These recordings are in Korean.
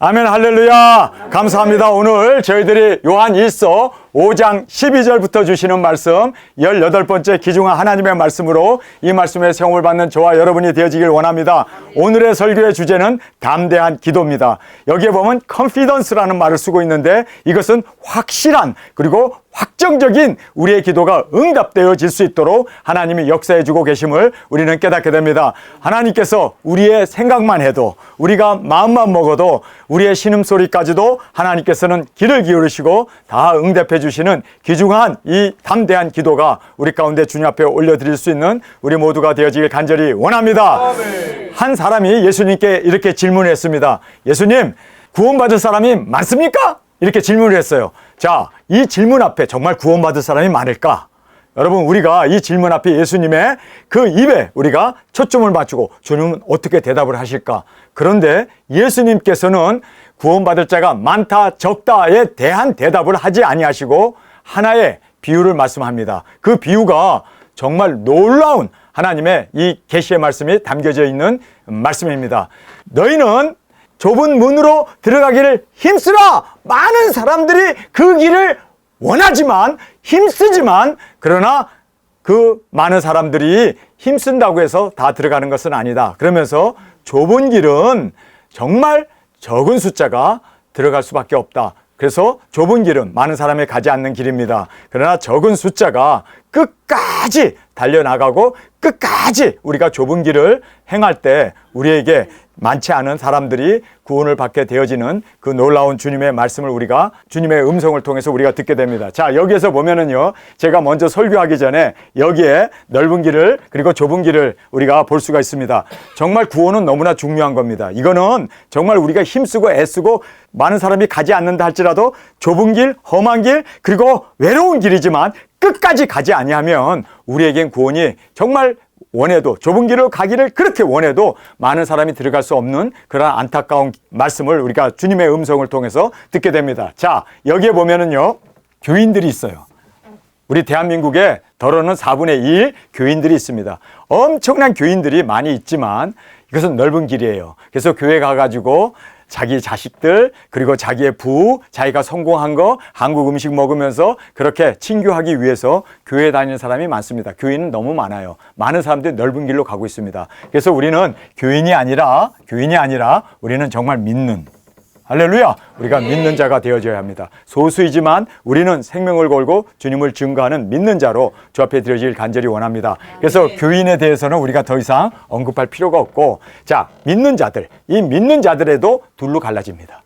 아멘, 할렐루야. 감사합니다. 오늘 저희들이 요한 1서 5장 12절부터 주시는 말씀 18번째 귀중한 하나님의 말씀으로 이 말씀에 세움을 받는 저와 여러분이 되어지길 원합니다. 오늘의 설교의 주제는 담대한 기도입니다. 여기에 보면 confidence라는 말을 쓰고 있는데 이것은 확실한 그리고 확정적인 우리의 기도가 응답되어질 수 있도록 하나님이 역사해 주고 계심을 우리는 깨닫게 됩니다. 하나님께서 우리의 생각만 해도 우리가 마음만 먹어도 우리의 신음소리까지도 하나님께서는 귀를 기울이시고 다 응답해 주시는 귀중한 이 담대한 기도가 우리 가운데 주님 앞에 올려드릴 수 있는 우리 모두가 되어지길 간절히 원합니다. 아멘. 한 사람이 예수님께 이렇게 질문했습니다. 예수님, 구원받을 사람이 많습니까? 이렇게 질문을 했어요. 자, 이 질문 앞에 정말 구원받을 사람이 많을까? 여러분, 우리가 이 질문 앞에 예수님의 그 입에 우리가 초점을 맞추고 주님은 어떻게 대답을 하실까? 그런데 예수님께서는 구원받을 자가 많다 적다에 대한 대답을 하지 아니하시고 하나의 비유를 말씀합니다. 그 비유가 정말 놀라운 하나님의 이 계시의 말씀이 담겨져 있는 말씀입니다. 너희는 좁은 문으로 들어가기를 힘쓰라. 많은 사람들이 그 길을 원하지만 힘쓰지만 그러나 그 많은 사람들이 힘쓴다고 해서 다 들어가는 것은 아니다. 그러면서 좁은 길은 정말 적은 숫자가 들어갈 수밖에 없다. 그래서 좁은 길은 많은 사람이 가지 않는 길입니다. 그러나 적은 숫자가 끝까지 달려나가고 끝까지 우리가 좁은 길을 행할 때 우리에게 많지 않은 사람들이 구원을 받게 되어지는 그 놀라운 주님의 말씀을 우리가 주님의 음성을 통해서 우리가 듣게 됩니다. 자, 여기에서 보면은요, 제가 먼저 설교하기 전에 여기에 넓은 길을 그리고 좁은 길을 우리가 볼 수가 있습니다. 정말 구원은 너무나 중요한 겁니다. 이거는 정말 우리가 힘쓰고 애쓰고 많은 사람이 가지 않는다 할지라도 좁은 길, 험한 길, 그리고 외로운 길이지만 끝까지 가지 아니하면 우리에겐 구원이 정말 원해도 좁은 길을 가기를 그렇게 원해도 많은 사람이 들어갈 수 없는 그런 안타까운 말씀을 우리가 주님의 음성을 통해서 듣게 됩니다. 자, 여기에 보면은요, 교인들이 있어요. 우리 대한민국에 덜어는 4분의 1 교인들이 있습니다. 엄청난 교인들이 많이 있지만 이것은 넓은 길이에요. 그래서 교회 가가지고 자기 자식들 그리고 자기의 부, 자기가 성공한 거 한국 음식 먹으면서 그렇게 친교하기 위해서 교회 다니는 사람이 많습니다. 교인은 너무 많아요. 많은 사람들이 넓은 길로 가고 있습니다. 그래서 우리는 교인이 아니라 우리는 정말 믿는, 할렐루야, 우리가 믿는 자가 되어져야 합니다. 소수이지만 우리는 생명을 걸고 주님을 증거하는 믿는 자로 주 앞에 드려질 간절히 원합니다. 그래서 교인에 대해서는 우리가 더 이상 언급할 필요가 없고, 자, 믿는 자들, 이 믿는 자들에도 둘로 갈라집니다.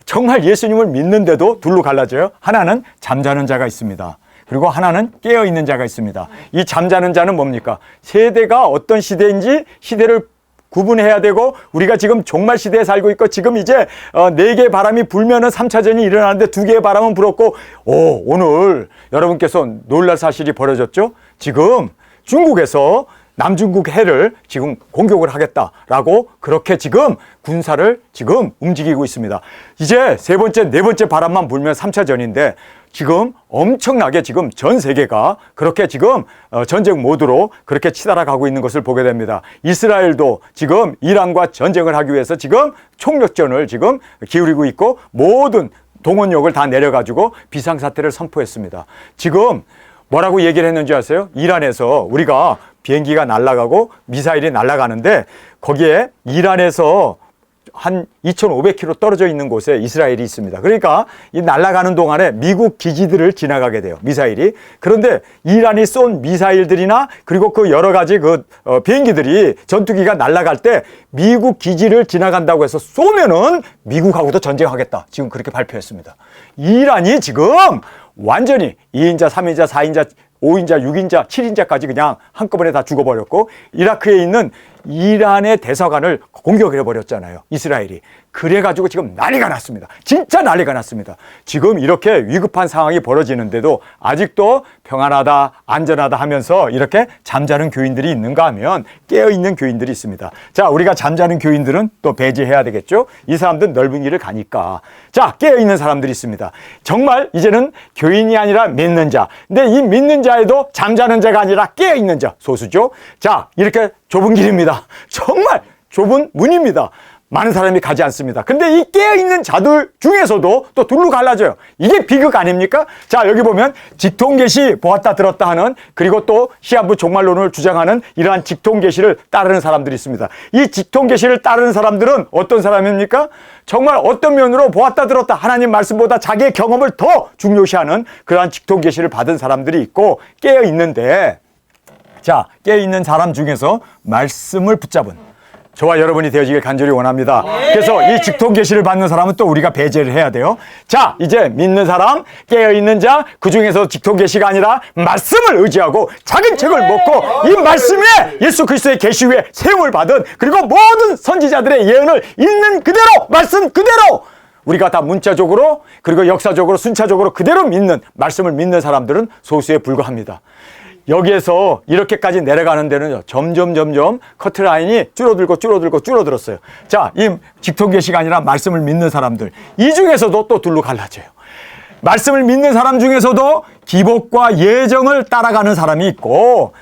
정말 예수님을 믿는데도 둘로 갈라져요. 하나는 잠자는 자가 있습니다. 그리고 하나는 깨어있는 자가 있습니다. 이 잠자는 자는 뭡니까? 세대가 어떤 시대인지 시대를 구분해야 되고, 우리가 지금 종말 시대에 살고 있고, 지금 이제 4개의 바람이 불면은 3차전이 일어나는데 2개의 바람은 불었고, 오늘 여러분께서 놀랄 사실이 벌어졌죠? 지금 중국에서 남중국 해를 지금 공격을 하겠다라고 그렇게 지금 군사를 지금 움직이고 있습니다. 이제 3번째, 4번째 바람만 불면 3차전인데 지금 엄청나게 지금 전 세계가 그렇게 지금 전쟁 모드로 그렇게 치달아가고 있는 것을 보게 됩니다. 이스라엘도 지금 이란과 전쟁을 하기 위해서 지금 총력전을 지금 기울이고 있고 모든 동원력을 다 내려가지고 비상사태를 선포했습니다. 지금 뭐라고 얘기를 했는지 아세요? 이란에서 우리가 비행기가 날아가고 미사일이 날아가는데 거기에 이란에서 한 2,500km 떨어져 있는 곳에 이스라엘이 있습니다. 그러니까 이 날아가는 동안에 미국 기지들을 지나가게 돼요, 미사일이. 그런데 이란이 쏜 미사일들이나 그리고 그 여러 가지 비행기들이 전투기가 날아갈 때 미국 기지를 지나간다고 해서 쏘면은 미국하고도 전쟁하겠다. 지금 그렇게 발표했습니다. 이란이 지금 완전히 2인자, 3인자, 4인자, 5인자, 6인자, 7인자까지 그냥 한꺼번에 다 죽어버렸고, 이라크에 있는 이란의 대사관을 공격을 해버렸잖아요, 이스라엘이. 그래가지고 지금 난리가 났습니다. 진짜 난리가 났습니다. 지금 이렇게 위급한 상황이 벌어지는데도 아직도 평안하다, 안전하다 하면서 이렇게 잠자는 교인들이 있는가 하면 깨어있는 교인들이 있습니다. 자, 우리가 잠자는 교인들은 또 배제해야 되겠죠? 이 사람들은 넓은 길을 가니까. 자, 깨어있는 사람들이 있습니다. 정말 이제는 교인이 아니라 믿는 자. 근데 이 믿는 자에도 잠자는 자가 아니라 깨어있는 자, 소수죠? 자, 이렇게 좁은 길입니다. 정말 좁은 문입니다. 많은 사람이 가지 않습니다. 근데 이 깨어있는 자들 중에서도 또 둘로 갈라져요. 이게 비극 아닙니까? 자, 여기 보면 직통계시 보았다 들었다 하는, 그리고 또 시한부 종말론을 주장하는 이러한 직통계시를 따르는 사람들이 있습니다. 이 직통계시를 따르는 사람들은 어떤 사람입니까? 정말 어떤 면으로 보았다 들었다 하나님 말씀보다 자기의 경험을 더 중요시하는 그러한 직통계시를 받은 사람들이 있고, 깨어있는데, 자, 깨어있는 사람 중에서 말씀을 붙잡은 저와 여러분이 되어지길 간절히 원합니다. 그래서 이 직통계시를 받는 사람은 또 우리가 배제를 해야 돼요. 자, 이제 믿는 사람, 깨어있는 자, 그 중에서 직통계시가 아니라 말씀을 의지하고 작은 책을 먹고 이 말씀에 예수 그리스도의 계시 위에 세움을 받은, 그리고 모든 선지자들의 예언을 있는 그대로, 말씀 그대로 우리가 다 문자적으로 그리고 역사적으로 순차적으로 그대로 믿는, 말씀을 믿는 사람들은 소수에 불과합니다. 여기에서 이렇게까지 내려가는 데는 점점 커트라인이 줄어들었어요. 자, 이 직통계시가 아니라 말씀을 믿는 사람들, 이 중에서도 또 둘로 갈라져요. 말씀을 믿는 사람 중에서도 기복과 예정을 따라가는 사람이 있고,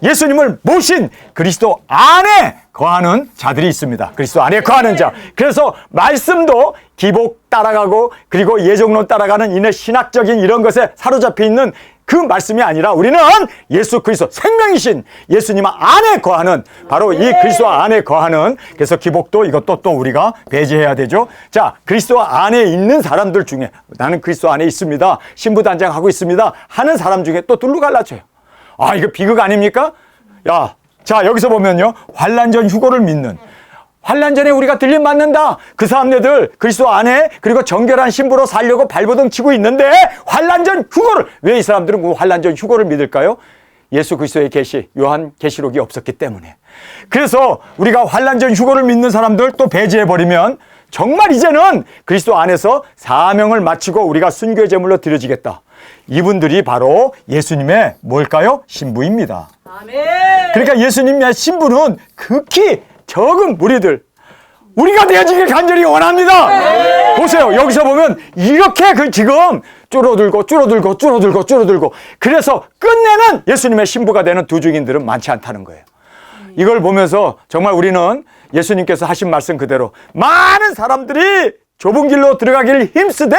예수님을 모신 그리스도 안에 거하는 자들이 있습니다. 그리스도 안에 거하는 자. 그래서 말씀도 기복 따라가고 그리고 예정론 따라가는 이내 신학적인 이런 것에 사로잡혀 있는 그 말씀이 아니라, 우리는 예수 그리스도 생명이신 예수님 안에 거하는, 바로 이 그리스도 안에 거하는, 그래서 기복도 이것도 또 우리가 배제해야 되죠. 자, 그리스도 안에 있는 사람들 중에, 나는 그리스도 안에 있습니다, 신부단장하고 있습니다 하는 사람 중에 또 둘로 갈라져요. 아, 이거 비극 아닙니까? 야, 자, 여기서 보면요, 환난전 휴거를 믿는, 환난 전에 우리가 들림 받는다, 그 사람네들 그리스도 안에 그리고 정결한 신부로 살려고 발버둥 치고 있는데, 환난 전 휴거를, 왜 이 사람들은 그 환난 전 휴거를 믿을까요? 예수 그리스도의 계시, 요한 계시록이 없었기 때문에. 그래서 우리가 환난 전 휴거를 믿는 사람들 또 배제해버리면 정말 이제는 그리스도 안에서 사명을 마치고 우리가 순교의 제물로 드려지겠다, 이분들이 바로 예수님의 뭘까요? 신부입니다. 아멘. 그러니까 예수님의 신부는 극히 적은 무리들, 우리가 되어지길 간절히 원합니다. 보세요, 여기서 보면 이렇게 지금 줄어들고 그래서 끝내는 예수님의 신부가 되는 두 증인들은 많지 않다는 거예요. 이걸 보면서 정말 우리는 예수님께서 하신 말씀 그대로 많은 사람들이 좁은 길로 들어가기를 힘쓰되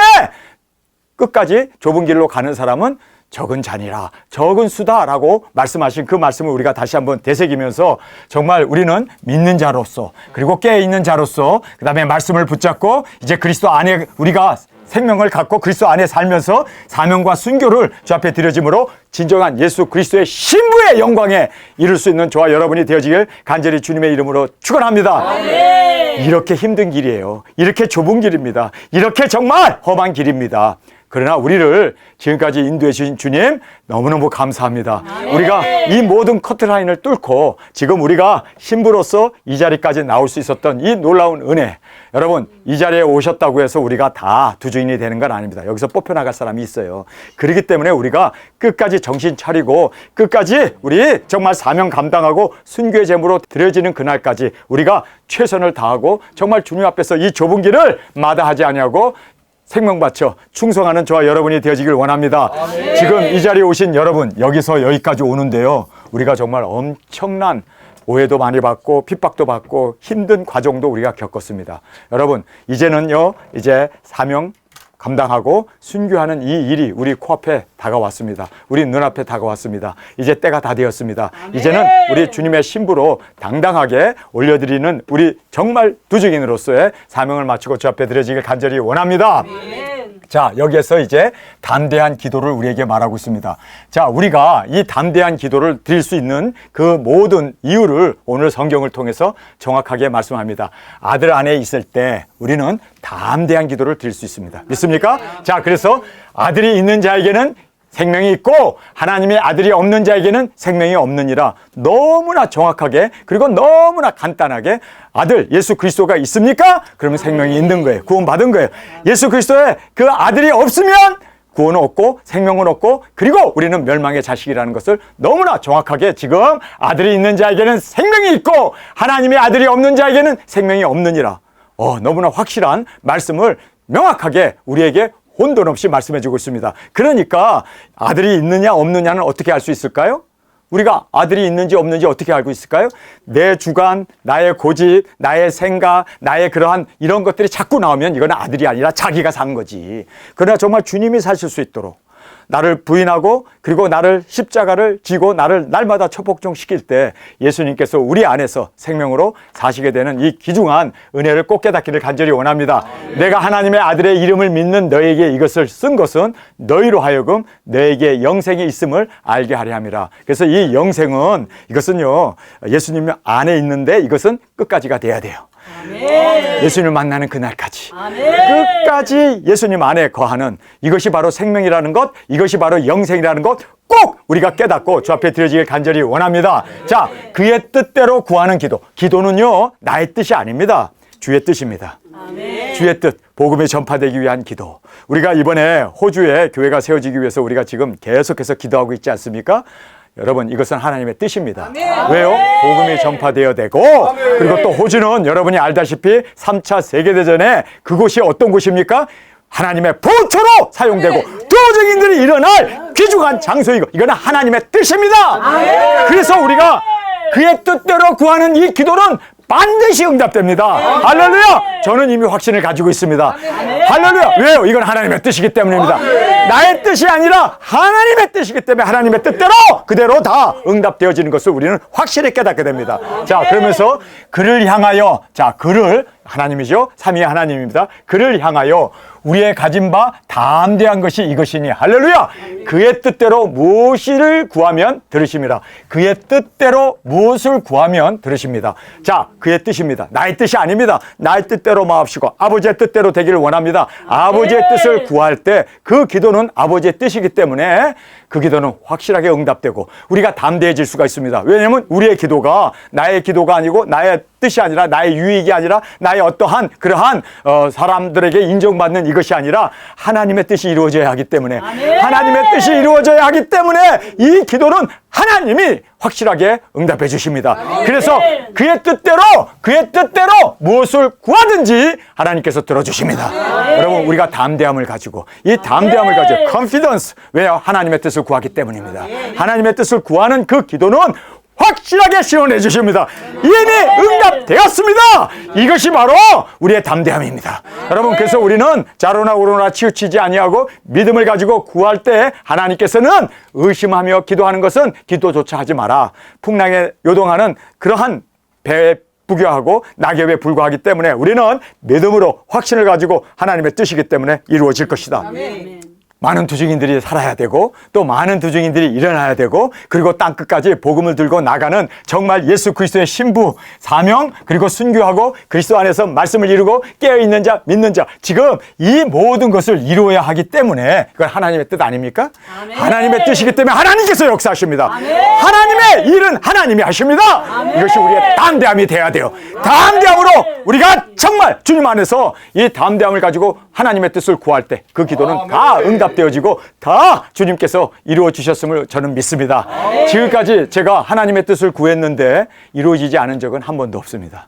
끝까지 좁은 길로 가는 사람은 적은 잔이라, 적은 수다라고 말씀하신 그 말씀을 우리가 다시 한번 되새기면서, 정말 우리는 믿는 자로서 그리고 깨어있는 자로서 그 다음에 말씀을 붙잡고 이제 그리스도 안에 우리가 생명을 갖고 그리스도 안에 살면서 사명과 순교를 주 앞에 드려짐으로 진정한 예수 그리스도의 신부의 영광에 이룰 수 있는 저와 여러분이 되어지길 간절히 주님의 이름으로 축원합니다. 이렇게 힘든 길이에요. 이렇게 좁은 길입니다. 이렇게 정말 험한 길입니다. 그러나 우리를 지금까지 인도해 주신 주님 너무너무 감사합니다. 우리가 이 모든 커트라인을 뚫고 지금 우리가 신부로서 이 자리까지 나올 수 있었던 이 놀라운 은혜, 여러분, 이 자리에 오셨다고 해서 우리가 다 두 주인이 되는 건 아닙니다. 여기서 뽑혀나갈 사람이 있어요. 그렇기 때문에 우리가 끝까지 정신 차리고 끝까지 우리 정말 사명 감당하고 순교의 제물로 드려지는 그날까지 우리가 최선을 다하고 정말 주님 앞에서 이 좁은 길을 마다하지 아니하고 생명 바쳐 충성하는 저와 여러분이 되어지길 원합니다. 아멘. 지금 이 자리에 오신 여러분, 여기서 여기까지 오는데요, 우리가 정말 엄청난 오해도 많이 받고 핍박도 받고 힘든 과정도 우리가 겪었습니다. 여러분, 이제는요, 이제 사명 감당하고 순교하는 이 일이 우리 코앞에 다가왔습니다. 우리 눈앞에 다가왔습니다. 이제 때가 다 되었습니다. 아멘. 이제는 우리 주님의 신부로 당당하게 올려드리는 우리 정말 두 증인으로서의 사명을 마치고 주 앞에 드려지길 간절히 원합니다. 아멘. 자, 여기에서 이제 담대한 기도를 우리에게 말하고 있습니다. 자, 우리가 이 담대한 기도를 드릴 수 있는 그 모든 이유를 오늘 성경을 통해서 정확하게 말씀합니다. 아들 안에 있을 때 우리는 담대한 기도를 드릴 수 있습니다. 믿습니까? 자, 그래서 아들이 있는 자에게는 생명이 있고 하나님의 아들이 없는 자에게는 생명이 없느니라. 너무나 정확하게 그리고 너무나 간단하게 아들 예수 그리스도가 있습니까? 그러면 생명이 있는 거예요. 구원받은 거예요. 예수 그리스도의 그 아들이 없으면 구원은 없고 생명은 없고 그리고 우리는 멸망의 자식이라는 것을 너무나 정확하게 지금 아들이 있는 자에게는 생명이 있고 하나님의 아들이 없는 자에게는 생명이 없느니라. 너무나 확실한 말씀을 명확하게 우리에게 혼돈 없이 말씀해 주고 있습니다. 그러니까 아들이 있느냐 없느냐는 어떻게 알 수 있을까요? 우리가 아들이 있는지 없는지 어떻게 알고 있을까요? 내 주관, 나의 고집, 나의 생각, 나의 그러한 이런 것들이 자꾸 나오면 이건 아들이 아니라 자기가 산 거지. 그러나 정말 주님이 사실 수 있도록 나를 부인하고 그리고 나를 십자가를 지고 나를 날마다 초복종시킬 때 예수님께서 우리 안에서 생명으로 사시게 되는 이 귀중한 은혜를 꼭 깨닫기를 간절히 원합니다. 내가 하나님의 아들의 이름을 믿는 너에게 이것을 쓴 것은 너희로 하여금 너에게 영생이 있음을 알게 하려 함이라. 그래서 이 영생은 이것은요 예수님 안에 있는데 이것은 끝까지가 돼야 돼요. 아멘. 예수님을 만나는 그날까지 아멘. 끝까지 예수님 안에 거하는 이것이 바로 생명이라는 것, 이것이 바로 영생이라는 것 꼭 우리가 깨닫고 주 앞에 드려지길 간절히 원합니다. 자, 그의 뜻대로 구하는 기도. 기도는요 나의 뜻이 아닙니다. 주의 뜻입니다. 아멘. 주의 뜻, 복음이 전파되기 위한 기도. 우리가 이번에 호주에 교회가 세워지기 위해서 우리가 지금 계속해서 기도하고 있지 않습니까? 여러분 이것은 하나님의 뜻입니다. 아멘. 왜요? 복음이 전파되어야 되고 아멘. 그리고 또 호주는 여러분이 알다시피 3차 세계대전에 그곳이 어떤 곳입니까? 하나님의 보초로 사용되고 도적인들이 일어날 귀중한 장소이고 이거는 하나님의 뜻입니다. 아멘. 그래서 우리가 그의 뜻대로 구하는 이 기도는 반드시 응답됩니다. 할렐루야! 저는 이미 확신을 가지고 있습니다. 할렐루야! 왜요? 이건 하나님의 뜻이기 때문입니다. 나의 뜻이 아니라 하나님의 뜻이기 때문에 하나님의 뜻대로 그대로 다 응답되어지는 것을 우리는 확실히 깨닫게 됩니다. 자, 그러면서 그를 향하여, 자, 그를 하나님이죠. 삼위의 하나님입니다. 그를 향하여 우리의 가진 바 담대한 것이 이것이니 할렐루야. 그의 뜻대로 무엇을 구하면 들으십니다. 그의 뜻대로 무엇을 구하면 들으십니다. 자, 그의 뜻입니다. 나의 뜻이 아닙니다. 나의 뜻대로 마옵시고 아버지의 뜻대로 되기를 원합니다. 아버지의 뜻을 구할 때 그 기도는 아버지의 뜻이기 때문에 그 기도는 확실하게 응답되고 우리가 담대해질 수가 있습니다. 왜냐하면 우리의 기도가 나의 기도가 아니고 나의 뜻이 아니라 나의 유익이 아니라 나의 어떠한 그러한 사람들에게 인정받는 이것이 아니라 하나님의 뜻이 이루어져야 하기 때문에 하나님의 뜻이 이루어져야 하기 때문에 이 기도는 하나님이 확실하게 응답해 주십니다. 그래서 그의 뜻대로 무엇을 구하든지 하나님께서 들어주십니다. 여러분 우리가 담대함을 가지고 이 담대함을 가지고 confidence 왜요? 하나님의 뜻을 구하기 때문입니다. 하나님의 뜻을 구하는 그 기도는 확실하게 시원해 주십니다. 이미 응답되었습니다. 이것이 바로 우리의 담대함입니다. 여러분 그래서 우리는 좌로나 우로나 치우치지 아니하고 믿음을 가지고 구할 때 하나님께서는 의심하며 기도하는 것은 기도조차 하지 마라. 풍랑에 요동하는 그러한 배에 부교하고 낙엽에 불과하기 때문에 우리는 믿음으로 확신을 가지고 하나님의 뜻이기 때문에 이루어질 것이다. 아멘. 많은 투증인들이 살아야 되고 또 많은 투증인들이 일어나야 되고 그리고 땅끝까지 복음을 들고 나가는 정말 예수 그리스도의 신부 사명 그리고 순교하고 그리스도 안에서 말씀을 이루고 깨어있는 자 믿는 자 지금 이 모든 것을 이루어야 하기 때문에 그건 하나님의 뜻 아닙니까? 아멘. 하나님의 뜻이기 때문에 하나님께서 역사하십니다. 아멘. 하나님의 일은 하나님이 하십니다. 아멘. 이것이 우리의 담대함이 돼야 돼요. 담대함으로 우리가 정말 주님 안에서 이 담대함을 가지고 하나님의 뜻을 구할 때 그 기도는 다 응답되어지고 다 주님께서 이루어 주셨음을 저는 믿습니다. 지금까지 제가 하나님의 뜻을 구했는데 이루어지지 않은 적은 한 번도 없습니다.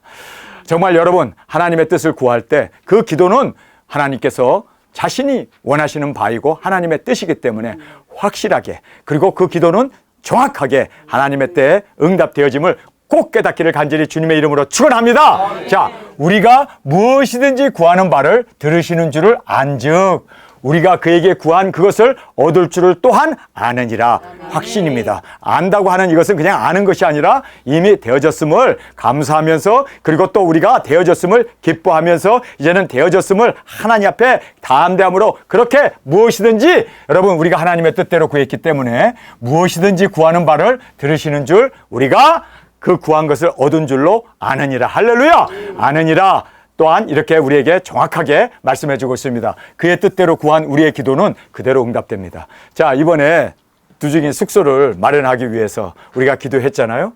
정말 여러분 하나님의 뜻을 구할 때 그 기도는 하나님께서 자신이 원하시는 바이고 하나님의 뜻이기 때문에 확실하게 그리고 그 기도는 정확하게 하나님의 때에 응답되어짐을 꼭 깨닫기를 간절히 주님의 이름으로 축원합니다. 자, 우리가 무엇이든지 구하는 바를 들으시는 줄을 안즉 우리가 그에게 구한 그것을 얻을 줄을 또한 아느니라. 확신입니다. 안다고 하는 이것은 그냥 아는 것이 아니라 이미 되어졌음을 감사하면서 그리고 또 우리가 되어졌음을 기뻐하면서 이제는 되어졌음을 하나님 앞에 담대함으로 그렇게 무엇이든지 여러분 우리가 하나님의 뜻대로 구했기 때문에 무엇이든지 구하는 바를 들으시는 줄 우리가 그 구한 것을 얻은 줄로 아느니라. 할렐루야. 아느니라. 또한 이렇게 우리에게 정확하게 말씀해 주고 있습니다. 그의 뜻대로 구한 우리의 기도는 그대로 응답됩니다. 자, 이번에 두중인 숙소를 마련하기 위해서 우리가 기도했잖아요.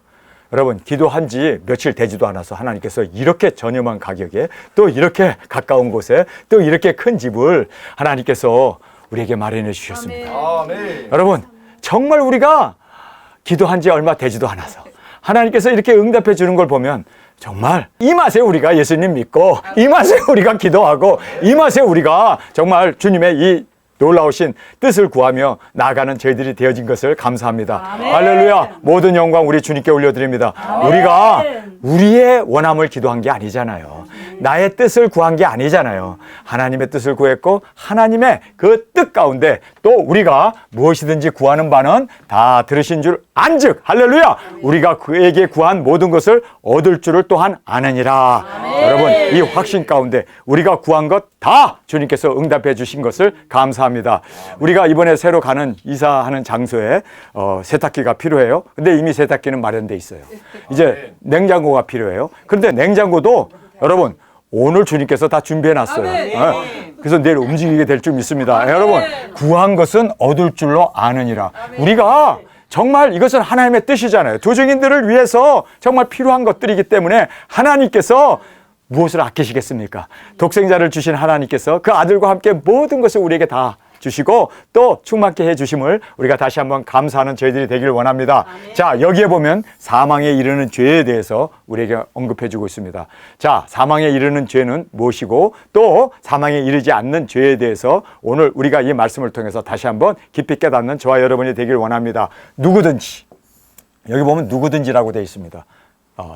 여러분 기도한 지 며칠 되지도 않아서 하나님께서 이렇게 저렴한 가격에 또 이렇게 가까운 곳에 또 이렇게 큰 집을 하나님께서 우리에게 마련해 주셨습니다. 아멘. 여러분 정말 우리가 기도한 지 얼마 되지도 않아서 하나님께서 이렇게 응답해 주는 걸 보면 정말 이 맛에 우리가 예수님 믿고 이 맛에 우리가 기도하고 이 맛에 우리가 정말 주님의 이 놀라우신 뜻을 구하며 나아가는 저희들이 되어진 것을 감사합니다. 아멘. 할렐루야. 모든 영광 우리 주님께 올려드립니다. 아멘. 우리가 우리의 원함을 기도한 게 아니잖아요. 나의 뜻을 구한 게 아니잖아요. 하나님의 뜻을 구했고 하나님의 그 뜻 가운데 또 우리가 무엇이든지 구하는 바는 다 들으신 줄 안즉 할렐루야. 우리가 그에게 구한 모든 것을 얻을 줄을 또한 아느니라. 여러분 이 확신 가운데 우리가 구한 것 다 주님께서 응답해 주신 것을 감사합니다. 우리가 이번에 새로 가는 이사하는 장소에 세탁기가 필요해요. 근데 이미 세탁기는 마련돼 있어요. 이제 냉장고가 필요해요. 그런데 냉장고도 여러분 오늘 주님께서 다 준비해 놨어요. 그래서 내일 움직이게 될 줄 믿습니다. 여러분 구한 것은 얻을 줄로 아느니라. 우리가 정말 이것은 하나님의 뜻이잖아요. 도중인들을 위해서 정말 필요한 것들이기 때문에 하나님께서 무엇을 아끼시겠습니까? 독생자를 주신 하나님께서 그 아들과 함께 모든 것을 우리에게 다 주시고 또 충만케 해주심을 우리가 다시 한번 감사하는 저희들이 되기를 원합니다. 자, 여기에 보면 사망에 이르는 죄에 대해서 우리에게 언급해 주고 있습니다. 자, 사망에 이르는 죄는 무엇이고 또 사망에 이르지 않는 죄에 대해서 오늘 우리가 이 말씀을 통해서 다시 한번 깊이 깨닫는 저와 여러분이 되기를 원합니다. 누구든지, 여기 보면 누구든지라고 되어 있습니다.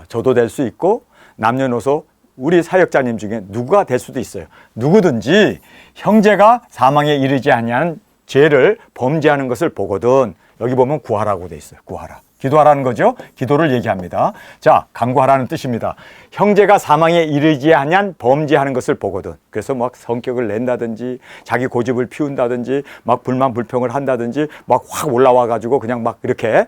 저도 될 수 있고 남녀노소 우리 사역자님 중에 누가 될 수도 있어요. 누구든지 형제가 사망에 이르지 아니하는 죄를 범죄하는 것을 보거든. 여기 보면 구하라고 돼 있어요. 구하라. 기도하라는 거죠. 기도를 얘기합니다. 자, 간구하라는 뜻입니다. 형제가 사망에 이르지 아니한 범죄하는 것을 보거든. 그래서 막 성격을 낸다든지 자기 고집을 피운다든지 막 불만 불평을 한다든지 막 확 올라와 가지고 그냥 막 이렇게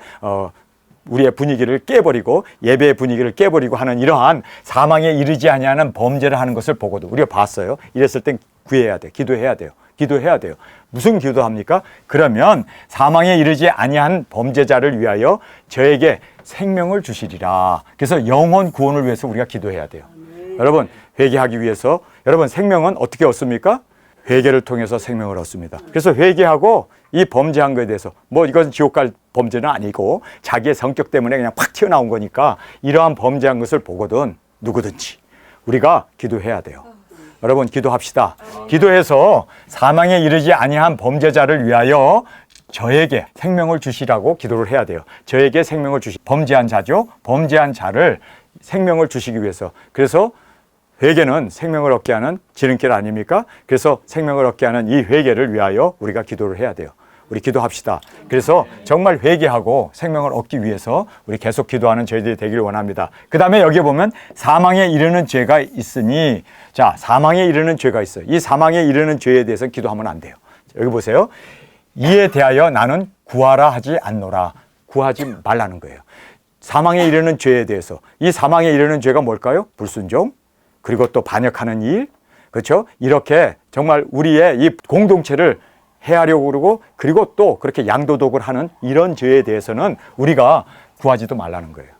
우리의 분위기를 깨버리고 예배의 분위기를 깨버리고 하는 이러한 사망에 이르지 아니하는 범죄를 하는 것을 보고도 우리가 봤어요. 이랬을 땐 구해야 돼. 기도해야 돼요. 기도해야 돼요. 무슨 기도합니까? 그러면 사망에 이르지 아니한 범죄자를 위하여 저에게 생명을 주시리라. 그래서 영혼 구원을 위해서 우리가 기도해야 돼요. 여러분 회개하기 위해서 여러분 생명은 어떻게 얻습니까? 회개를 통해서 생명을 얻습니다. 그래서 회개하고 이 범죄한 것에 대해서 뭐 이건 지옥 갈 범죄는 아니고 자기의 성격 때문에 그냥 팍 튀어나온 거니까 이러한 범죄한 것을 보거든 누구든지 우리가 기도해야 돼요. 여러분 기도합시다. 기도해서 사망에 이르지 아니한 범죄자를 위하여 저에게 생명을 주시라고 기도를 해야 돼요. 저에게 생명을 범죄한 자죠. 범죄한 자를 생명을 주시기 위해서. 그래서 회개는 생명을 얻게 하는 지름길 아닙니까? 그래서 생명을 얻게 하는 이 회개를 위하여 우리가 기도를 해야 돼요. 우리 기도합시다. 그래서 정말 회개하고 생명을 얻기 위해서 우리 계속 기도하는 저희들이 되기를 원합니다. 그 다음에 여기 보면 사망에 이르는 죄가 있으니, 자, 사망에 이르는 죄가 있어요. 이 사망에 이르는 죄에 대해서는 기도하면 안 돼요. 여기 보세요. 이에 대하여 나는 구하라 하지 않노라. 구하지 말라는 거예요. 사망에 이르는 죄에 대해서. 이 사망에 이르는 죄가 뭘까요? 불순종, 그리고 또 반역하는 일, 그렇죠? 이렇게 정말 우리의 이 공동체를 해하려고 그러고 그리고 또 그렇게 양도독을 하는 이런 죄에 대해서는 우리가 구하지도 말라는 거예요.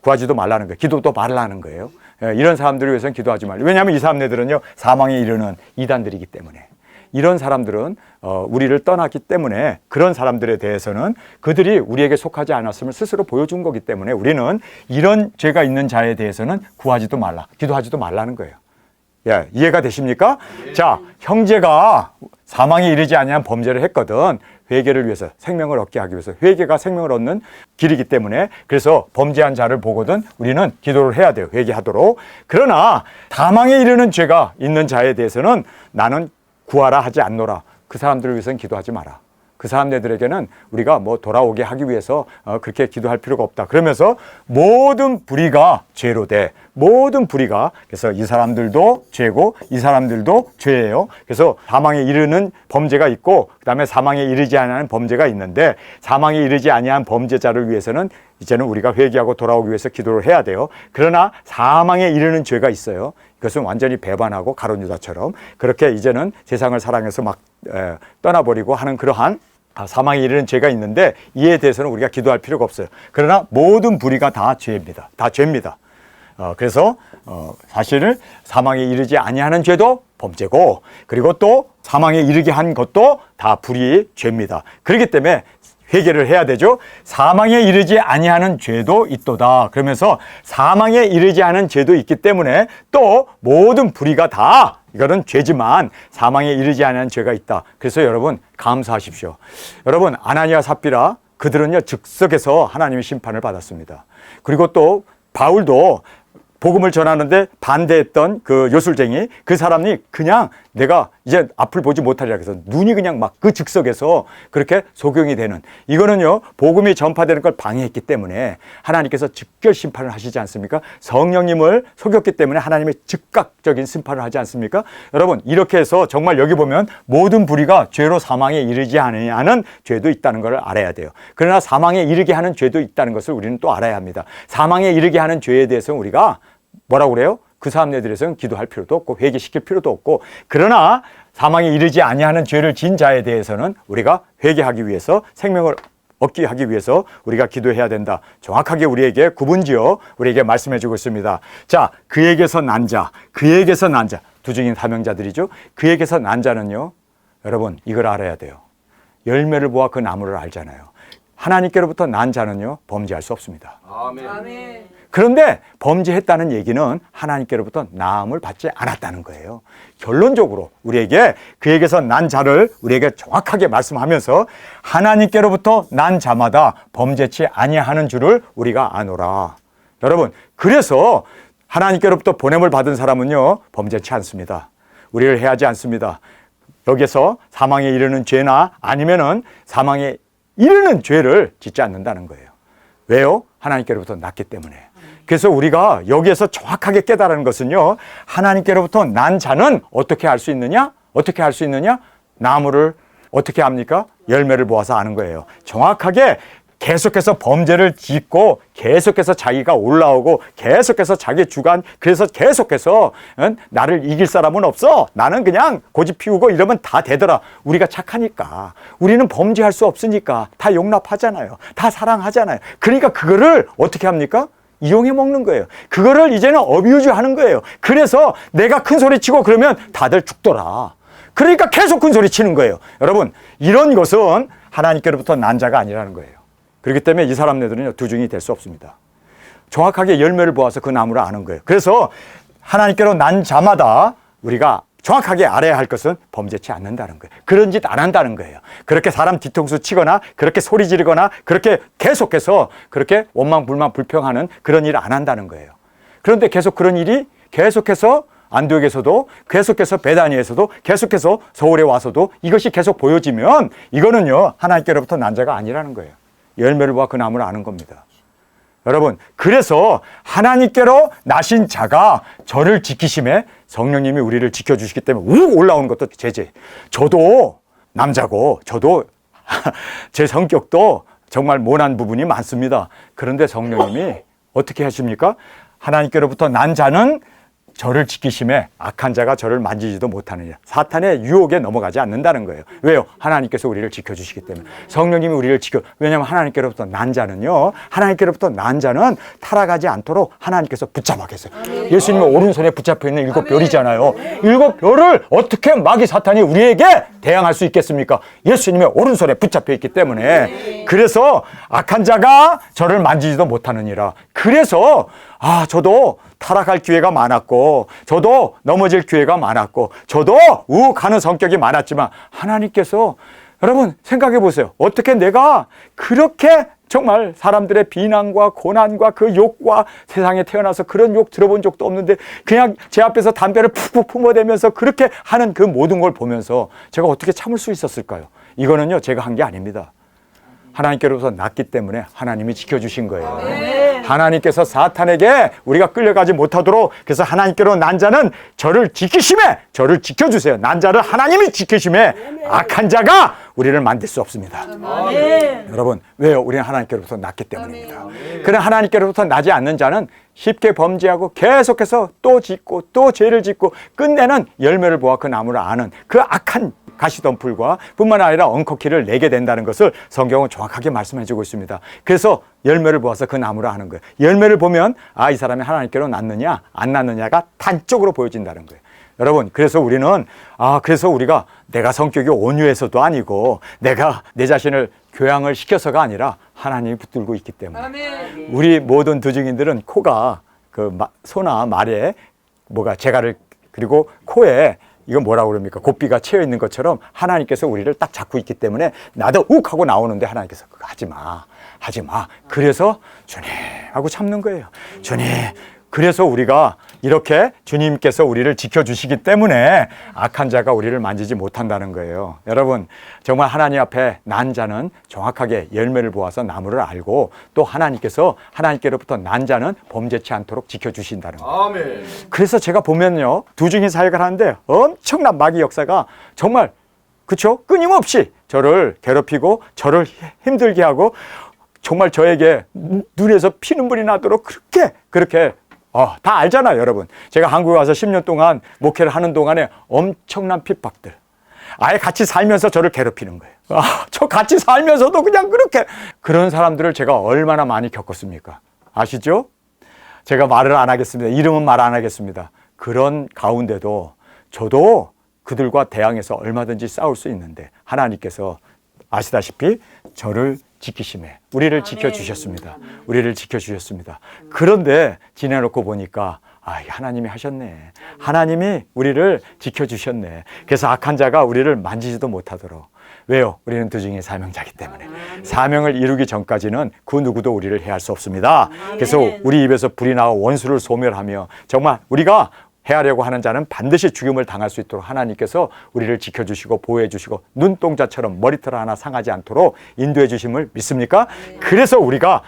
구하지도 말라는 거예요. 기도도 말라는 거예요. 이런 사람들을 위해서는 기도하지 말라. 왜냐하면 이 사람들은요 사망에 이르는 이단들이기 때문에 이런 사람들은 우리를 떠났기 때문에 그런 사람들에 대해서는 그들이 우리에게 속하지 않았음을 스스로 보여준 거기 때문에 우리는 이런 죄가 있는 자에 대해서는 구하지도 말라, 기도하지도 말라는 거예요. 예, 이해가 되십니까? 자, 형제가 사망에 이르지 아니한 범죄를 했거든. 회개를 위해서, 생명을 얻게 하기 위해서. 회개가 생명을 얻는 길이기 때문에 그래서 범죄한 자를 보거든 우리는 기도를 해야 돼요. 회개하도록. 그러나 사망에 이르는 죄가 있는 자에 대해서는 나는 구하라 하지 않노라. 그 사람들을 위해서는 기도하지 마라. 그 사람들에게는 우리가 뭐 돌아오게 하기 위해서 그렇게 기도할 필요가 없다. 그러면서 모든 불의가 죄로 돼. 모든 불의가. 그래서 이 사람들도 죄고 이 사람들도 죄예요. 그래서 사망에 이르는 범죄가 있고 그다음에 사망에 이르지 아니하는 범죄가 있는데 사망에 이르지 아니한 범죄자를 위해서는 이제는 우리가 회개하고 돌아오기 위해서 기도를 해야 돼요. 그러나 사망에 이르는 죄가 있어요. 그것은 완전히 배반하고 가룟 유다처럼 그렇게 이제는 세상을 사랑해서 막 떠나버리고 하는 그러한 사망에 이르는 죄가 있는데 이에 대해서는 우리가 기도할 필요가 없어요. 그러나 모든 불의가 다 죄입니다. 다 죄입니다. 그래서 사실은 사망에 이르지 아니하는 죄도 범죄고 그리고 또 사망에 이르게 한 것도 다 불의의 죄입니다. 그렇기 때문에 회개를 해야 되죠. 사망에 이르지 아니하는 죄도 있도다. 그러면서 사망에 이르지 않은 죄도 있기 때문에 또 모든 불의가 다 이거는 죄지만 사망에 이르지 않은 죄가 있다. 그래서 여러분 감사하십시오. 여러분 아나니아 삽비라 그들은요 즉석에서 하나님의 심판을 받았습니다. 그리고 또 바울도 복음을 전하는데 반대했던 그 요술쟁이 그 사람이 그냥 내가 이제 앞을 보지 못하리라 그래서 눈이 그냥 막 그 즉석에서 그렇게 소경이 되는 이거는요 복음이 전파되는 걸 방해했기 때문에 하나님께서 즉결 심판을 하시지 않습니까? 성령님을 속였기 때문에 하나님의 즉각적인 심판을 하지 않습니까? 여러분 이렇게 해서 정말 여기 보면 모든 불의가 죄로 사망에 이르지 않는 죄도 있다는 걸 알아야 돼요. 그러나 사망에 이르게 하는 죄도 있다는 것을 우리는 또 알아야 합니다. 사망에 이르게 하는 죄에 대해서는 우리가 뭐라고 그래요? 그 사람들에 대해서는 기도할 필요도 없고 회개시킬 필요도 없고 그러나 사망에 이르지 아니하는 죄를 지은 자에 대해서는 우리가 회개하기 위해서 생명을 얻기 하기 위해서 우리가 기도해야 된다. 정확하게 우리에게 구분지어 우리에게 말씀해 주고 있습니다. 자, 그에게서 난 자, 그에게서 난 자, 두 증인 사명자들이죠. 그에게서 난 자는요. 여러분 이걸 알아야 돼요. 열매를 보아 그 나무를 알잖아요. 하나님께로부터 난 자는요. 범죄할 수 없습니다. 아멘. 아멘. 그런데 범죄했다는 얘기는 하나님께로부터 나음을 받지 않았다는 거예요. 결론적으로 우리에게 그에게서 난 자를 우리에게 정확하게 말씀하면서 하나님께로부터 난 자마다 범죄치 아니하는 줄을 우리가 아노라. 여러분 그래서 하나님께로부터 보냄을 받은 사람은요 범죄치 않습니다. 우리를 해하지 않습니다. 여기서 사망에 이르는 죄나 아니면은 사망에 이르는 죄를 짓지 않는다는 거예요. 왜요? 하나님께로부터 났기 때문에. 그래서 우리가 여기에서 정확하게 깨달은 것은요. 하나님께로부터 난 자는 어떻게 알 수 있느냐? 어떻게 알 수 있느냐? 나무를 어떻게 합니까? 열매를 보아서 아는 거예요. 정확하게 계속해서 범죄를 짓고 계속해서 자기가 올라오고 계속해서 자기 주관 그래서 계속해서 나를 이길 사람은 없어. 나는 그냥 고집 피우고 이러면 다 되더라. 우리가 착하니까. 우리는 범죄할 수 없으니까 다 용납하잖아요. 다 사랑하잖아요. 그러니까 그거를 어떻게 합니까? 이용해 먹는 거예요. 그거를 이제는 어뷰즈 하는 거예요. 그래서 내가 큰 소리 치고 그러면 다들 죽더라. 그러니까 계속 큰 소리 치는 거예요. 여러분 이런 것은 하나님께로부터 난 자가 아니라는 거예요. 그렇기 때문에 이 사람들은요 두 증이 될 수 없습니다. 정확하게 열매를 보아서 그 나무를 아는 거예요. 그래서 하나님께로 난 자마다 우리가 정확하게 알아야 할 것은 범죄치 않는다는 거예요. 그런 짓 안 한다는 거예요. 그렇게 사람 뒤통수 치거나 그렇게 소리 지르거나 그렇게 계속해서 그렇게 원망 불만 불평하는 그런 일을 안 한다는 거예요. 그런데 계속 그런 일이 계속해서 안디옥에서도 계속해서 베다니에서도 계속해서 서울에 와서도 이것이 계속 보여지면 이거는요 하나님께로부터 난 자가 아니라는 거예요. 열매를 보아 그 나무를 아는 겁니다. 여러분 그래서 하나님께로 나신 자가 저를 지키심에 성령님이 우리를 지켜주시기 때문에 욱 올라오는 것도 제재. 저도 남자고 저도 제 성격도 정말 모난 부분이 많습니다. 그런데 성령님이 어떻게 하십니까? 하나님께로부터 난 자는 저를 지키심에 악한 자가 저를 만지지도 못하느냐. 사탄의 유혹에 넘어가지 않는다는 거예요. 왜요? 하나님께서 우리를 지켜주시기 때문에. 성령님이 우리를 왜냐하면 하나님께로부터 난 자는요. 하나님께로부터 난 자는 타락하지 않도록 하나님께서 붙잡아 계세요. 예수님의 오른손에 붙잡혀 있는 일곱 별이잖아요. 일곱 별을 어떻게 마귀 사탄이 우리에게 대항할 수 있겠습니까? 예수님의 오른손에 붙잡혀 있기 때문에. 그래서 악한 자가 저를 만지지도 못하느니라. 그래서 저도 타락할 기회가 많았고 저도 넘어질 기회가 많았고 저도 우욱하는 성격이 많았지만 하나님께서 여러분 생각해 보세요. 어떻게 내가 그렇게 정말 사람들의 비난과 고난과 그 욕과 세상에 태어나서 그런 욕 들어본 적도 없는데 그냥 제 앞에서 담배를 푹푹 품어대면서 그렇게 하는 그 모든 걸 보면서 제가 어떻게 참을 수 있었을까요? 이거는요 제가 한 게 아닙니다. 하나님께로부터 났기 때문에 하나님이 지켜주신 거예요. 하나님께서 사탄에게 우리가 끌려가지 못하도록 그래서 하나님께로 난 자는 저를 지키심에 저를 지켜주세요. 난 자를 하나님이 지키심에 악한 자가 우리를 만들 수 없습니다. 여러분 왜요? 우리는 하나님께로부터 났기 때문입니다. 그러나 하나님께로부터 나지 않는 자는 쉽게 범죄하고 계속해서 또 짓고 또 죄를 짓고 끝내는 열매를 보아 그 나무를 아는 그 악한 가시덤불과 뿐만 아니라 엉커키를 내게 된다는 것을 성경은 정확하게 말씀해 주고 있습니다. 그래서 열매를 보아서 그 나무를 아는 거예요. 열매를 보면 이 사람이 하나님께로 났느냐 안 났느냐가 단적으로 보여진다는 거예요. 여러분, 그래서 우리는 그래서 우리가 내가 성격이 온유해서도 아니고 내가 내 자신을 교양을 시켜서가 아니라 하나님이 붙들고 있기 때문에. 아멘. 우리 모든 두증인들은 코가 소나 말에 재갈을 그리고 코에 이건 뭐라고 그럽니까? 고삐가 채여 있는 것처럼 하나님께서 우리를 딱 잡고 있기 때문에 나도 욱 하고 나오는데 하나님께서 그거 하지 마. 그래서 주님 하고 참는 거예요. 주님. 그래서 우리가 이렇게 주님께서 우리를 지켜주시기 때문에 악한 자가 우리를 만지지 못한다는 거예요. 여러분, 정말 하나님 앞에 난 자는 정확하게 열매를 보아서 나무를 알고 또 하나님께로부터 난 자는 범죄치 않도록 지켜주신다는 거예요. 아멘. 그래서 제가 보면요, 두중인 사역을 하는데 엄청난 마귀 역사가 정말 끊임없이 저를 괴롭히고 저를 힘들게 하고 정말 저에게 눈에서 피눈물이 나도록 그렇게 다 알잖아요, 여러분. 제가 한국에 와서 10년 동안 목회를 하는 동안에 엄청난 핍박들. 아예 같이 살면서 저를 괴롭히는 거예요. 저 같이 살면서도 그냥 그런 사람들을 제가 얼마나 많이 겪었습니까? 아시죠? 제가 말을 안 하겠습니다. 이름은 말 안 하겠습니다. 그런 가운데도 저도 그들과 대항해서 얼마든지 싸울 수 있는데 하나님께서 아시다시피 저를 지키심에 우리를 지켜주셨습니다. 우리를 지켜주셨습니다. 그런데 지내놓고 보니까 하나님이 하셨네. 하나님이 우리를 지켜주셨네. 그래서 악한 자가 우리를 만지지도 못하도록. 왜요? 우리는 두중인 사명자이기 때문에. 사명을 이루기 전까지는 그 누구도 우리를 해할 수 없습니다. 그래서 우리 입에서 불이 나와 원수를 소멸하며 정말 우리가 해하려고 하는 자는 반드시 죽임을 당할 수 있도록 하나님께서 우리를 지켜주시고 보호해주시고 눈동자처럼 머리털 하나 상하지 않도록 인도해 주심을 믿습니까? 그래서 우리가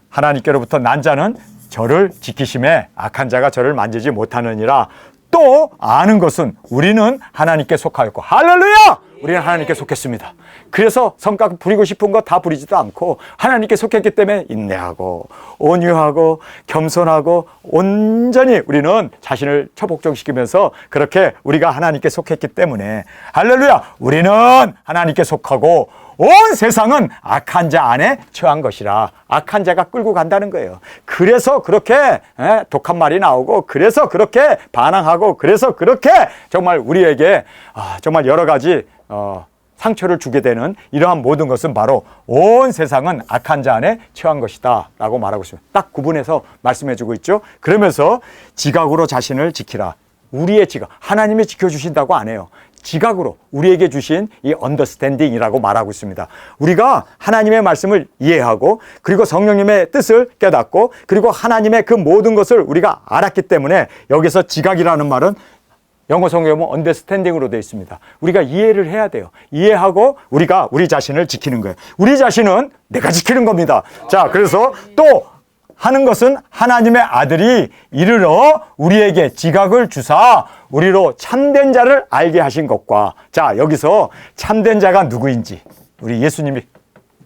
하나님께로부터 난 자는 저를 지키심에 악한 자가 저를 만지지 못하느니라. 또 아는 것은 우리는 하나님께 속하였고, 할렐루야! 우리는 하나님께 속했습니다. 그래서 성각 부리고 싶은 거 다 부리지도 않고 하나님께 속했기 때문에 인내하고 온유하고 겸손하고 온전히 우리는 자신을 처복종시키면서 그렇게 우리가 하나님께 속했기 때문에, 할렐루야! 우리는 하나님께 속하고 온 세상은 악한 자 안에 처한 것이라. 악한 자가 끌고 간다는 거예요. 그래서 그렇게 독한 말이 나오고, 그래서 그렇게 반항하고, 그래서 그렇게 정말 우리에게 정말 여러 가지 상처를 주게 되는 이러한 모든 것은 바로 온 세상은 악한 자 안에 처한 것이다 라고 말하고 있습니다. 딱 구분해서 말씀해 주고 있죠. 그러면서 지각으로 자신을 지키라. 우리의 지각, 하나님이 지켜주신다고 안 해요. 지각으로 우리에게 주신 이 언더스탠딩이라고 말하고 있습니다. 우리가 하나님의 말씀을 이해하고 그리고 성령님의 뜻을 깨닫고 그리고 하나님의 그 모든 것을 우리가 알았기 때문에, 여기서 지각이라는 말은 영어 성경에 보면 언더스탠딩으로 되어 있습니다. 우리가 이해를 해야 돼요. 이해하고 우리가 우리 자신을 지키는 거예요. 우리 자신은 내가 지키는 겁니다. 자, 그래서 또 하는 것은 하나님의 아들이 이르러 우리에게 지각을 주사 우리로 참된 자를 알게 하신 것과, 자, 여기서 참된 자가 누구인지, 우리 예수님이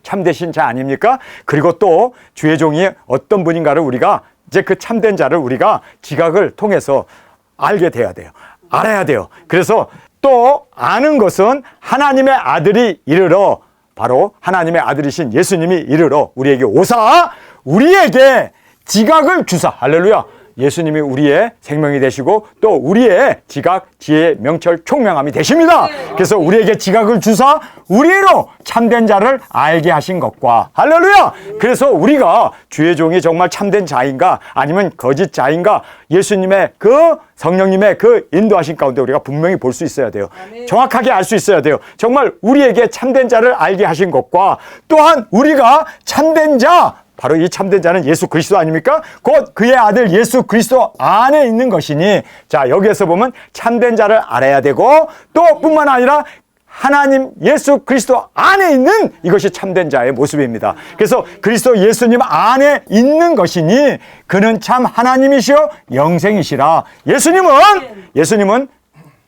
참되신 자 아닙니까? 그리고 또 주의 종이 어떤 분인가를 우리가 이제 그 참된 자를 우리가 지각을 통해서 알게 돼야 돼요. 알아야 돼요. 그래서 또 아는 것은 하나님의 아들이 이르러, 바로 하나님의 아들이신 예수님이 이르러 우리에게 오사 우리에게 지각을 주사. 할렐루야. 예수님이 우리의 생명이 되시고 또 우리의 지각, 지혜, 명철, 총명함이 되십니다. 그래서 우리에게 지각을 주사 우리로 참된 자를 알게 하신 것과, 할렐루야. 그래서 우리가 주의 종이 정말 참된 자인가 아니면 거짓 자인가, 예수님의 그 성령님의 그 인도하신 가운데 우리가 분명히 볼 수 있어야 돼요. 정확하게 알 수 있어야 돼요. 정말 우리에게 참된 자를 알게 하신 것과, 또한 우리가 참된 자, 바로 이 참된 자는 예수 그리스도 아닙니까? 곧 그의 아들 예수 그리스도 안에 있는 것이니, 자, 여기에서 보면 참된 자를 알아야 되고 또 뿐만 아니라 하나님 예수 그리스도 안에 있는 이것이 참된 자의 모습입니다. 그래서 그리스도 예수님 안에 있는 것이니 그는 참 하나님이시요 영생이시라. 예수님은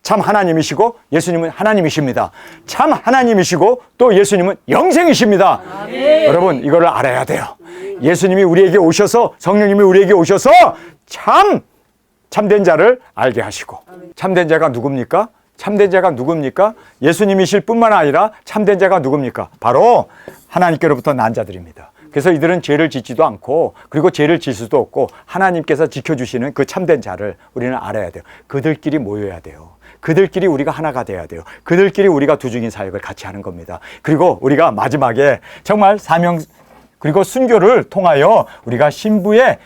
참 하나님이시고 예수님은 하나님이십니다. 참 하나님이시고 또 예수님은 영생이십니다. 아멘. 여러분, 이거를 알아야 돼요. 예수님이 우리에게 오셔서, 성령님이 우리에게 오셔서 참된 자를 알게 하시고, 참된 자가 누굽니까? 참된 자가 누굽니까? 예수님이실 뿐만 아니라 참된 자가 누굽니까? 바로 하나님께로부터 난 자들입니다. 그래서 이들은 죄를 짓지도 않고 그리고 죄를 질 수도 없고 하나님께서 지켜주시는 그 참된 자를 우리는 알아야 돼요. 그들끼리 모여야 돼요. 그들끼리 우리가 하나가 돼야 돼요. 그들끼리 우리가 두중인 사역을 같이 하는 겁니다. 그리고 우리가 마지막에 정말 사명 그리고 순교를 통하여 우리가 신부의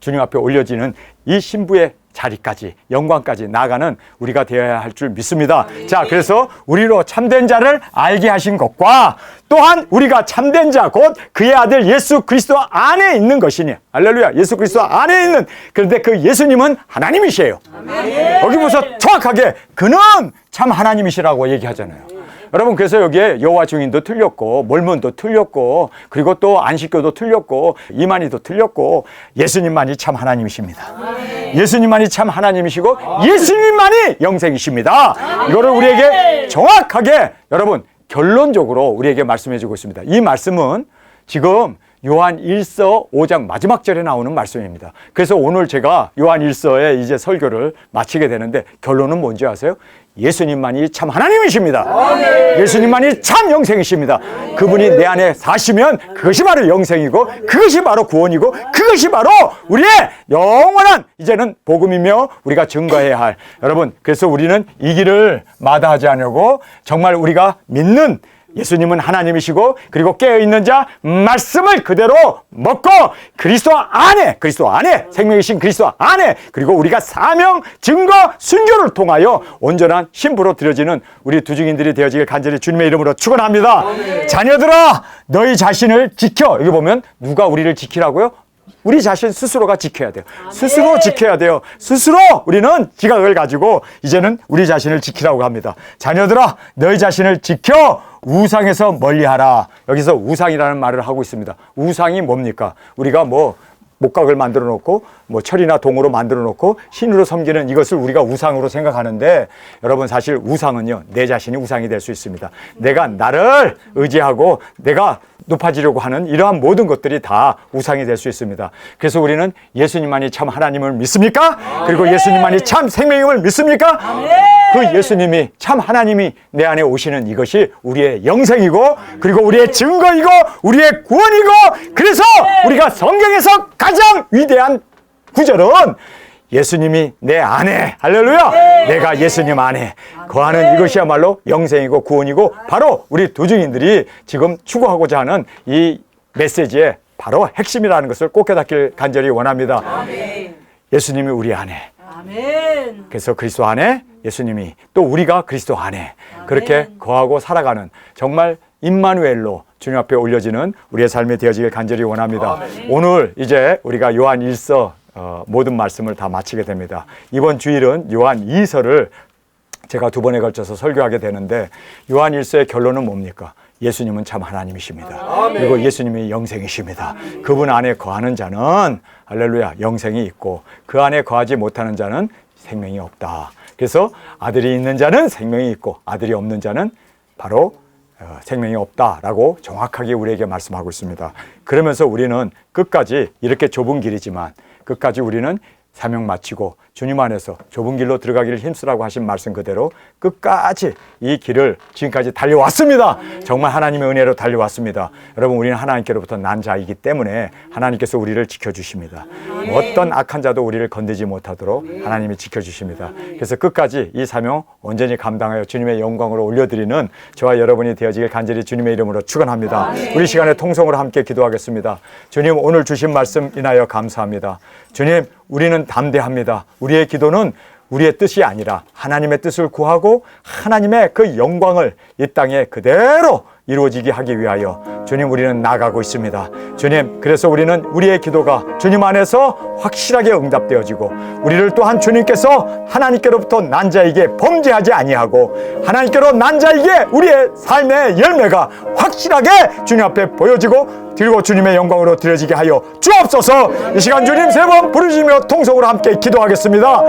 주님 앞에 올려지는 이 신부의 자리까지 영광까지 나아가는 우리가 되어야 할 줄 믿습니다. 자, 그래서 우리로 참된 자를 알게 하신 것과 또한 우리가 참된 자 곧 그의 아들 예수 그리스도 안에 있는 것이니 할렐루야. 예수 그리스도 안에 있는 그런데 그 예수님은 하나님이시에요. 여기 보셔 정확하게 그는 참 하나님이시라고 얘기하잖아요. 여러분 그래서 여기에 여호와 증인도 틀렸고 몰몬도 틀렸고 그리고 또 안식교도 틀렸고 이만희도 틀렸고 예수님만이 참 하나님이십니다. 예수님만이 참 하나님이시고 예수님만이 영생이십니다. 이거를 우리에게 정확하게 여러분 결론적으로 우리에게 말씀해 주고 있습니다. 이 말씀은 지금 요한 1서 5장 마지막 절에 나오는 말씀입니다. 그래서 오늘 제가 요한 1서에 이제 설교를 마치게 되는데 결론은 뭔지 아세요? 예수님만이 참 하나님이십니다. 예수님만이 참 영생이십니다. 그분이 내 안에 사시면 그것이 바로 영생이고 그것이 바로 구원이고 그것이 바로 우리의 영원한 이제는 복음이며 우리가 증거해야 할 여러분 그래서 우리는 이 길을 마다하지 않으려고 정말 우리가 믿는 예수님은 하나님이시고 그리고 깨어있는 자 말씀을 그대로 먹고 그리스도 안에 생명이신 그리스도 안에 그리고 우리가 사명, 증거, 순교를 통하여 온전한 신부로 드려지는 우리 두중인들이 되어지길 간절히 주님의 이름으로 축원합니다. 자녀들아 너희 자신을 지켜. 여기 보면 누가 우리를 지키라고요? 우리 자신 스스로가 지켜야 돼요. 스스로 지켜야 돼요. 스스로 우리는 지각을 가지고 이제는 우리 자신을 지키라고 합니다. 자녀들아 너희 자신을 지켜 우상에서 멀리하라. 여기서 우상이라는 말을 하고 있습니다. 우상이 뭡니까? 우리가 목각을 만들어 놓고 철이나 동으로 만들어 놓고 신으로 섬기는 이것을 우리가 우상으로 생각하는데 여러분 사실 우상은요 내 자신이 우상이 될 수 있습니다. 내가 나를 의지하고 내가 높아지려고 하는 이러한 모든 것들이 다 우상이 될 수 있습니다. 그래서 우리는 예수님만이 참 하나님을 믿습니까? 그리고 예수님만이 참 생명임을 믿습니까? 그 예수님이 참 하나님이 내 안에 오시는 이것이 우리의 영생이고 그리고 우리의 증거이고 우리의 구원이고 그래서 우리가 성경에서 가장 위대한 구절은 예수님이 내 안에 할렐루야 내가 예수님 안에 거하는 이것이야말로 영생이고 구원이고 바로 우리 두중인들이 지금 추구하고자 하는 이 메시지의 바로 핵심이라는 것을 꼭 깨닫길 간절히 원합니다. 예수님이 우리 안에 그래서 그리스도 안에 예수님이 또 우리가 그리스도 안에 그렇게 거하고 살아가는 정말 임마누엘로 주님 앞에 올려지는 우리의 삶이 되어지길 간절히 원합니다. 오늘 이제 우리가 요한 1서 모든 말씀을 다 마치게 됩니다. 이번 주일은 요한 2서를 제가 2번에 걸쳐서 설교하게 되는데 요한 1서의 결론은 뭡니까? 예수님은 참 하나님이십니다. 그리고 예수님이 영생이십니다. 그분 안에 거하는 자는 할렐루야 영생이 있고 그 안에 거하지 못하는 자는 생명이 없다. 그래서 아들이 있는 자는 생명이 있고 아들이 없는 자는 바로 생명이 없다라고 정확하게 우리에게 말씀하고 있습니다. 그러면서 우리는 끝까지 이렇게 좁은 길이지만 끝까지 우리는 사명 마치고 주님 안에서 좁은 길로 들어가기를 힘쓰라고 하신 말씀 그대로 끝까지 이 길을 지금까지 달려왔습니다. 정말 하나님의 은혜로 달려왔습니다. 여러분 우리는 하나님께로부터 난 자이기 때문에 하나님께서 우리를 지켜주십니다. 어떤 악한 자도 우리를 건드지 못하도록 하나님이 지켜주십니다. 그래서 끝까지 이 사명 온전히 감당하여 주님의 영광으로 올려드리는 저와 여러분이 되어지길 간절히 주님의 이름으로 축원합니다. 우리 시간에 통성으로 함께 기도하겠습니다. 주님 오늘 주신 말씀 인하여 감사합니다. 주님 우리는 담대합니다. 우리의 기도는 우리의 뜻이 아니라 하나님의 뜻을 구하고 하나님의 그 영광을 이 땅에 그대로 이루어지게 하기 위하여 주님 우리는 나아가고 있습니다. 주님 그래서 우리는 우리의 기도가 주님 안에서 확실하게 응답되어지고 우리를 또한 주님께서 하나님께로부터 난 자에게 범죄하지 아니하고 하나님께로 난 자에게 우리의 삶의 열매가 확실하게 주님 앞에 보여지고 그리고 주님의 영광으로 드려지게 하여 주옵소서. 이 시간 주님 3번 부르시며 통성으로 함께 기도하겠습니다.